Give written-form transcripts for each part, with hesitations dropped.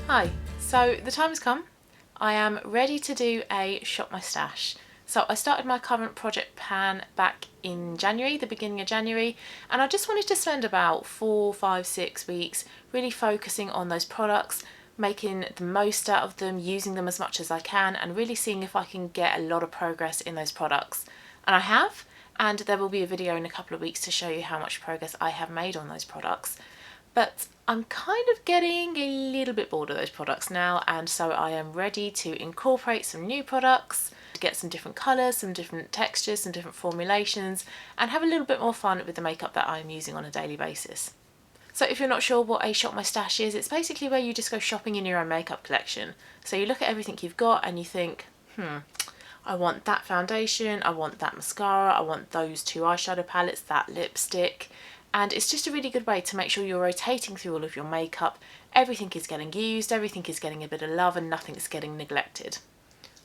Hi, so the time has come. I am ready to do a shop my stash. So I started my current project pan back in January, the beginning of January, and I just wanted to spend about 4, 5, 6 weeks really focusing on those products, making the most out of them, using them as much as I can, and really seeing if I can get a lot of progress in those products. And I have, and there will be a video in a couple of weeks to show you how much progress I have made on those products. But I'm kind of getting a little bit bored of those products now, and so I am ready to incorporate some new products, to get some different colours, some different textures, some different formulations, and have a little bit more fun with the makeup that I'm using on a daily basis. So if you're not sure what a shop my stash is, it's basically where you just go shopping in your own makeup collection. So you look at everything you've got and you think, I want that foundation, I want that mascara, I want those 2 eyeshadow palettes, that lipstick. And it's just a really good way to make sure you're rotating through all of your makeup. Everything is getting used, everything is getting a bit of love, and nothing's getting neglected.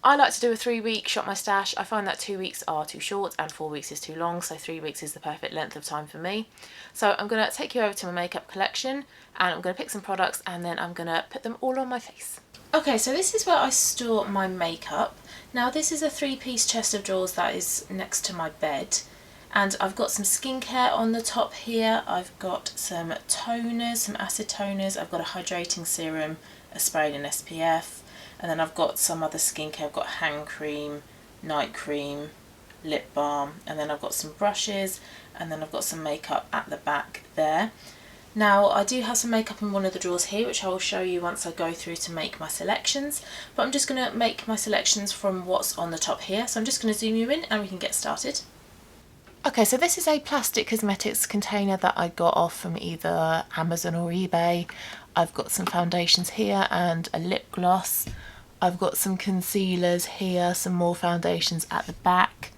I like to do a 3-week shop my stash. I find that 2 weeks are too short and 4 weeks is too long, so 3 weeks is the perfect length of time for me. So I'm going to take you over to my makeup collection, and I'm going to pick some products, and then I'm going to put them all on my face. Okay, so this is where I store my makeup. Now this is a 3-piece chest of drawers that is next to my bed. And I've got some skincare on the top here. I've got some toners, some acid toners. I've got a hydrating serum, a spray and an SPF. And then I've got some other skincare. I've got hand cream, night cream, lip balm. And then I've got some brushes. And then I've got some makeup at the back there. Now I do have some makeup in one of the drawers here, which I will show you once I go through to make my selections. But I'm just going to make my selections from what's on the top here. So I'm just going to zoom you in and we can get started. Okay, so this is a plastic cosmetics container that I got off from either Amazon or eBay. I've got some foundations here and a lip gloss. I've got some concealers here, some more foundations at the back,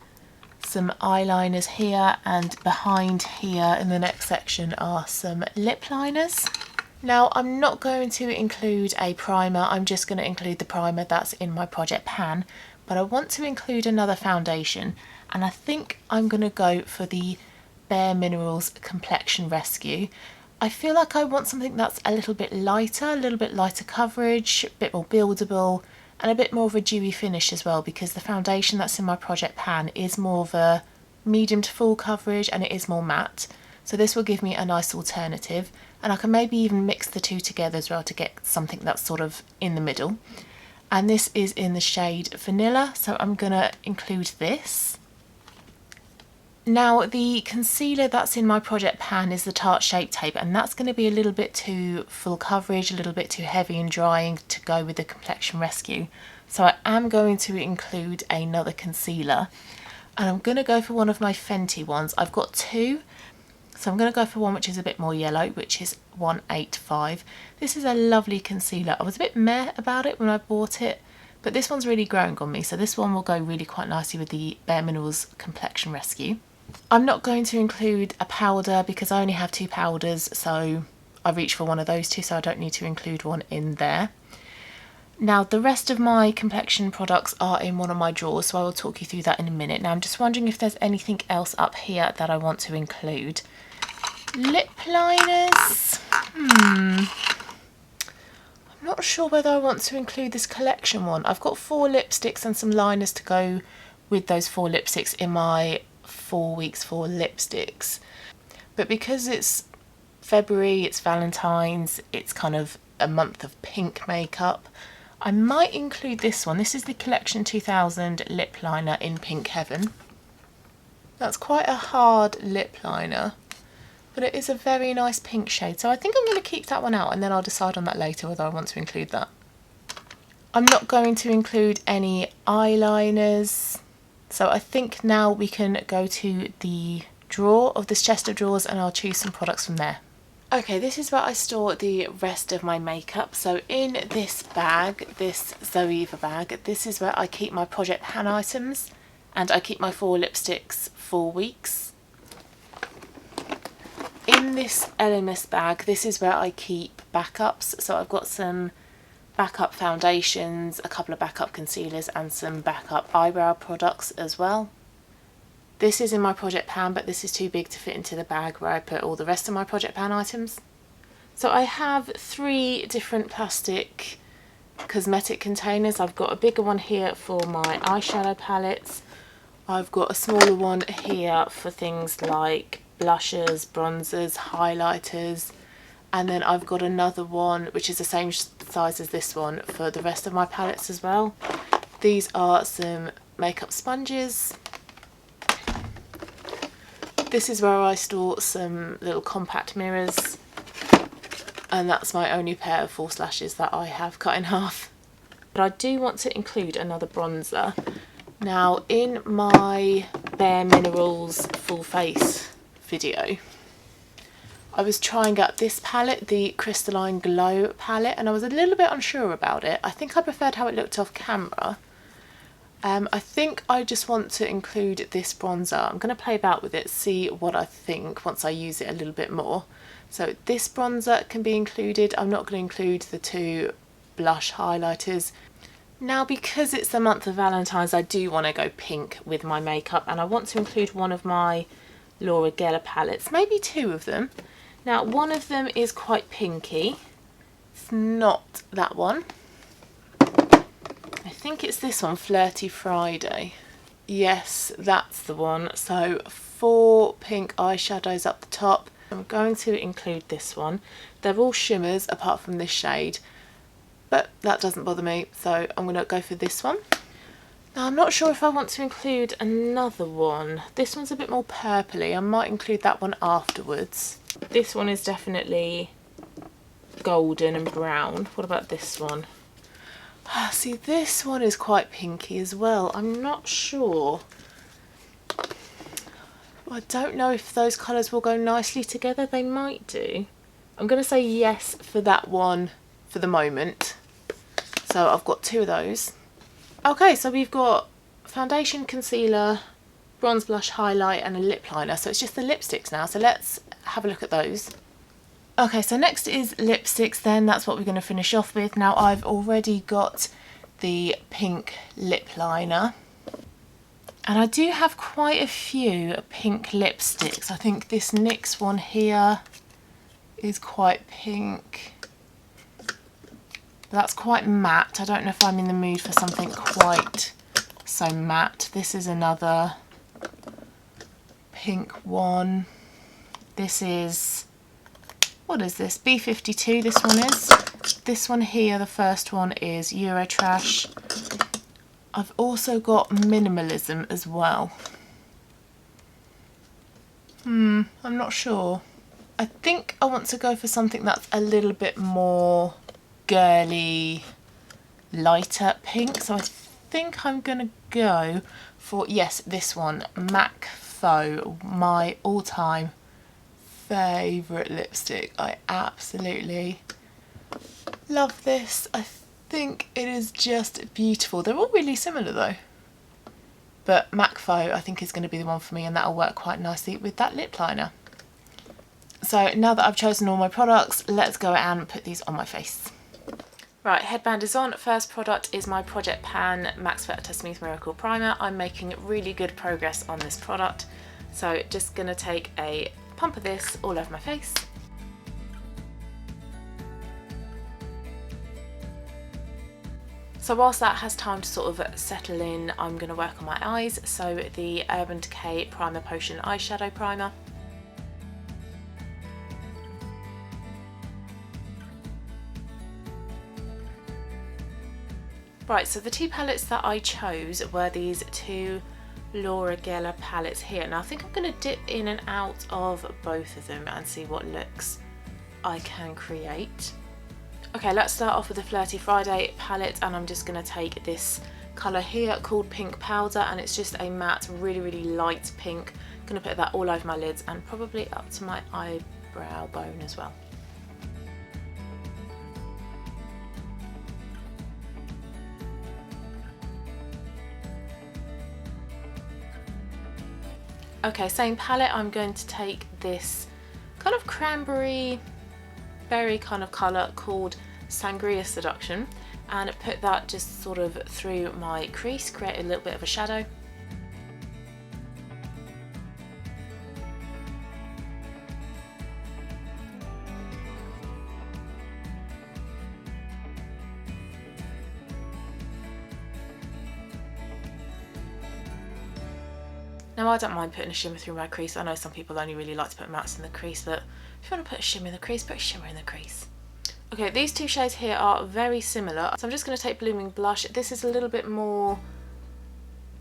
some eyeliners here, and behind here in the next section are some lip liners. Now I'm not going to include a primer, I'm just going to include the primer that's in my project pan, but I want to include another foundation. And I think I'm going to go for the Bare Minerals Complexion Rescue. I feel like I want something that's a little bit lighter coverage, a bit more buildable, and a bit more of a dewy finish as well, because the foundation that's in my project pan is more of a medium to full coverage and it is more matte. So this will give me a nice alternative, and I can maybe even mix the two together as well to get something that's sort of in the middle. And this is in the shade Vanilla, so I'm going to include this. Now the concealer that's in my project pan is the Tarte Shape Tape, and that's going to be a little bit too full coverage, a little bit too heavy and drying to go with the Complexion Rescue. So I am going to include another concealer, and I'm going to go for one of my Fenty ones. I've got 2, so I'm going to go for one which is a bit more yellow, which is 185. This is a lovely concealer. I was a bit meh about it when I bought it, but this one's really growing on me, so this one will go really quite nicely with the Bare Minerals Complexion Rescue. I'm not going to include a powder because I only have 2 powders, so I reach for one of those 2, so I don't need to include one in there. Now the rest of my complexion products are in one of my drawers, so I will talk you through that in a minute. Now I'm just wondering if there's anything else up here that I want to include. Lip liners. I'm not sure whether I want to include this collection one. I've got 4 lipsticks and some liners to go with those 4 lipsticks in my 4 weeks 4 lipsticks, but because it's February, it's Valentine's, it's kind of a month of pink makeup, I might include this one. This is the Collection 2000 lip liner in Pink Heaven. That's quite a hard lip liner, but it is a very nice pink shade, so I think I'm going to keep that one out, and then I'll decide on that later whether I want to include that. I'm not going to include any eyeliners. So I think now we can go to the drawer of this chest of drawers and I'll choose some products from there. Okay, this is where I store the rest of my makeup. So in this bag, this Zoeva bag, this is where I keep my project pan items, and I keep my 4 lipsticks 4 weeks. In this LMS bag, this is where I keep backups. So I've got some backup foundations, a couple of backup concealers, and some backup eyebrow products as well. This is in my project pan, but this is too big to fit into the bag where I put all the rest of my project pan items. So I have 3 different plastic cosmetic containers. I've got a bigger one here for my eyeshadow palettes. I've got a smaller one here for things like blushes, bronzers, highlighters, and then I've got another one which is the same size as this one for the rest of my palettes as well. These are some makeup sponges. This is where I store some little compact mirrors, and that's my only pair of false lashes that I have cut in half. But I do want to include another bronzer. Now, in my Bare Minerals full face video, I was trying out this palette, the Crystalline Glow palette, and I was a little bit unsure about it. I think I preferred how it looked off camera. I think I just want to include this bronzer. I'm going to play about with it, see what I think once I use it a little bit more. So this bronzer can be included. I'm not going to include the 2 blush highlighters. Now, because it's the month of Valentine's, I do want to go pink with my makeup, and I want to include one of my Laura Geller palettes, maybe 2 of them. Now, one of them is quite pinky. It's not that one. I think it's this one, Flirty Friday. Yes, that's the one. So 4 pink eyeshadows up the top. I'm going to include this one. They're all shimmers apart from this shade, but that doesn't bother me, so I'm going to go for this one. Now, I'm not sure if I want to include another one. This one's a bit more purpley. I might include that one afterwards. This one is definitely golden and brown. What about this one? See, this one is quite pinky as well. I'm not sure. I don't know if those colours will go nicely together. They might do. I'm going to say yes for that one for the moment. So I've got 2 of those. Okay, so we've got foundation, concealer, bronze, blush, highlight and a lip liner. So it's just the lipsticks now. So let's have a look at those. Okay, so next is lipsticks then. That's what we're going to finish off with. Now, I've already got the pink lip liner. And I do have quite a few pink lipsticks. I think this NYX one here is quite pink. That's quite matte. I don't know if I'm in the mood for something quite so matte. This is another pink one. This is, what is this? B52 this one is. This one here, the first one is Eurotrash. I've also got Minimalism as well. I'm not sure. I think I want to go for something that's a little bit more girly, lighter pink. So I think I'm going to go for, yes, this one, MAC Faux, my all-time favourite lipstick. I absolutely love this. I think it is just beautiful. They're all really similar though, but MAC Faux I think is going to be the one for me, and that'll work quite nicely with that lip liner. So now that I've chosen all my products, let's go and put these on my face. Right, headband is on. First product is my Project Pan Max Factor Smooth Miracle Primer. I'm making really good progress on this product, so just going to take a pump of this all over my face. So whilst that has time to sort of settle in, I'm going to work on my eyes. So the Urban Decay Primer Potion Eyeshadow Primer. Right, so the 2 palettes that I chose were these 2 Laura Geller palettes here. Now I think I'm going to dip in and out of both of them and see what looks I can create. Okay, let's start off with the Flirty Friday palette, and I'm just going to take this colour here called Pink Powder, and it's just a matte, really light pink. I'm going to put that all over my lids and probably up to my eyebrow bone as well. Okay, same palette, I'm going to take this kind of cranberry berry kind of colour called Sangria Seduction and put that just sort of through my crease, create a little bit of a shadow. Now I don't mind putting a shimmer through my crease. I know some people only really like to put mattes in the crease, but if you want to put a shimmer in the crease, put a shimmer in the crease. Okay, these two shades here are very similar, so I'm just going to take Blooming Blush. This is a little bit more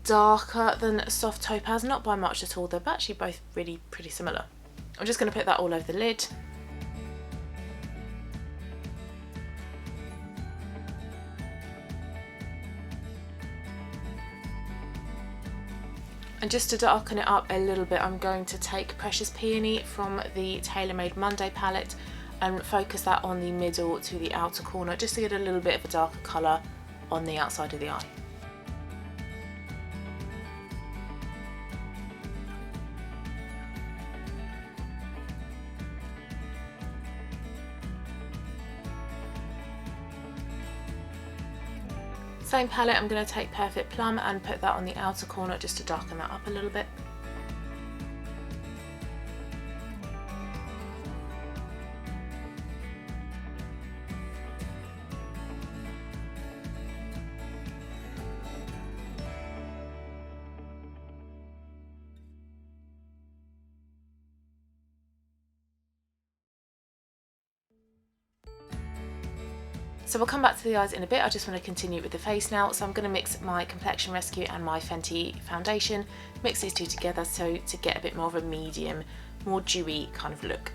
darker than Soft Topaz, not by much at all. They're actually both really pretty similar. I'm just going to put that all over the lid. And just to darken it up a little bit, I'm going to take Precious Peony from the Tailor Made Monday palette and focus that on the middle to the outer corner, just to get a little bit of a darker colour on the outside of the eye. Same palette, I'm going to take Perfect Plum and put that on the outer corner just to darken that up a little bit. So we'll come back to the eyes in a bit. I just want to continue with the face now. So I'm going to mix my Complexion Rescue and my Fenty foundation, mix these two together so to get a bit more of a medium, more dewy kind of look.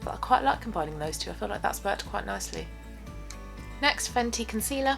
But I quite like combining those two. I feel like that's worked quite nicely. Next, Fenty concealer.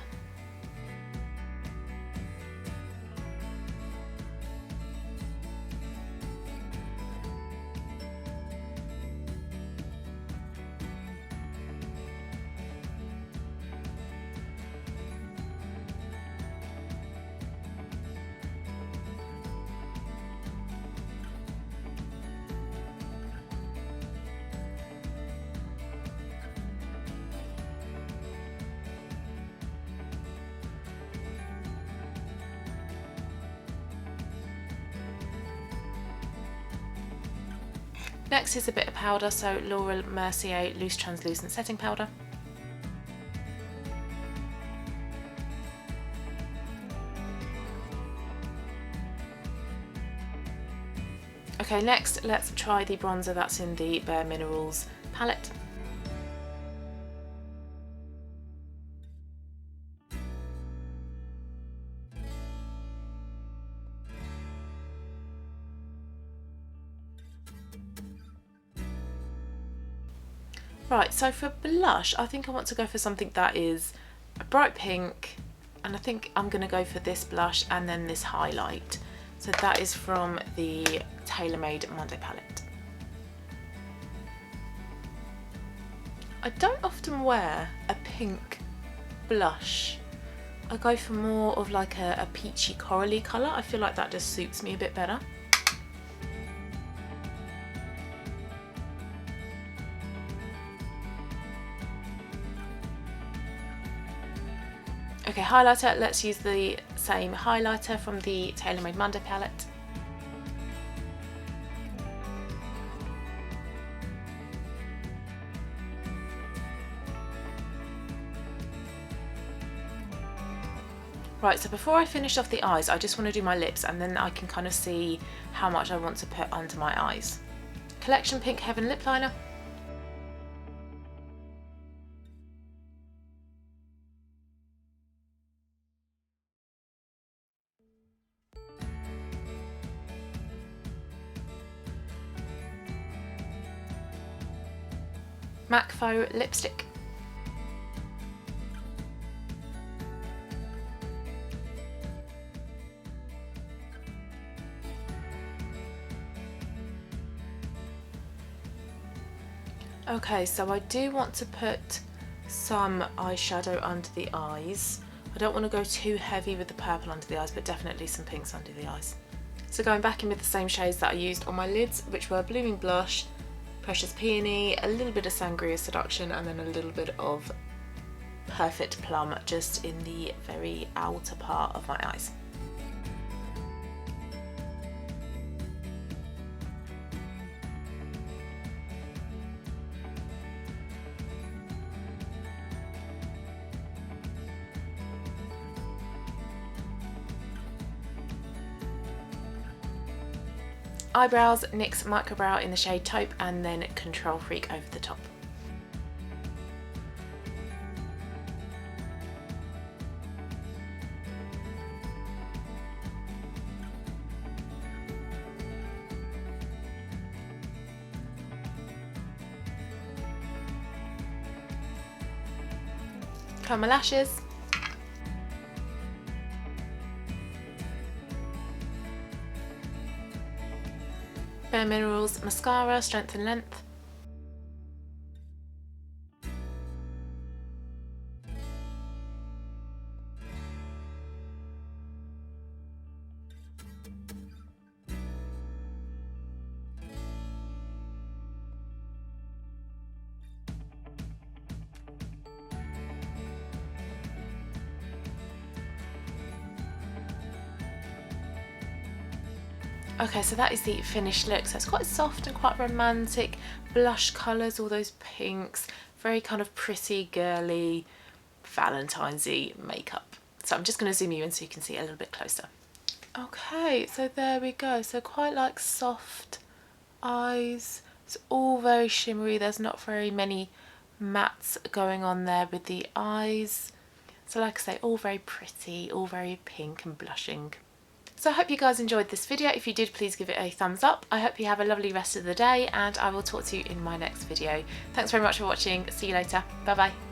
Next is a bit of powder, so Laura Mercier Loose Translucent Setting Powder. Okay, next let's try the bronzer that's in the Bare Minerals palette. Right, so for blush, I think I want to go for something that is a bright pink, and I think I'm going to go for this blush and then this highlight. So that is from the Tailor Made Monday palette. I don't often wear a pink blush. I go for more of like a peachy corally colour. I feel like that just suits me a bit better. Okay, highlighter, let's use the same highlighter from the Tailor Made Monday palette. Right, so before I finish off the eyes, I just want to do my lips and then I can kind of see how much I want to put under my eyes. Collection Pink Heaven Lip Liner. MAC Faux Lipstick. Okay, so I do want to put some eyeshadow under the eyes. I don't want to go too heavy with the purple under the eyes, but definitely some pinks under the eyes. So going back in with the same shades that I used on my lids, which were Blooming Blush, Precious Peony, a little bit of Sangria Seduction, and then a little bit of perfect plum just in the very outer part of my eyes. Eyebrows, NYX Microbrow in the shade Taupe, and then Control Freak over the top. Curl my lashes. Bare Minerals Mascara, Strength and Length. Okay, so that is the finished look. So it's quite soft and quite romantic, blush colours, all those pinks, very kind of pretty, girly, Valentine's-y makeup. So I'm just going to zoom you in so you can see it a little bit closer. Okay, so there we go. So quite like soft eyes. It's all very shimmery. There's not very many mattes going on there with the eyes. So like I say, all very pretty, all very pink and blushing. So I hope you guys enjoyed this video. If you did, please give it a thumbs up. I hope you have a lovely rest of the day, and I will talk to you in my next video. Thanks very much for watching. See you later. Bye bye.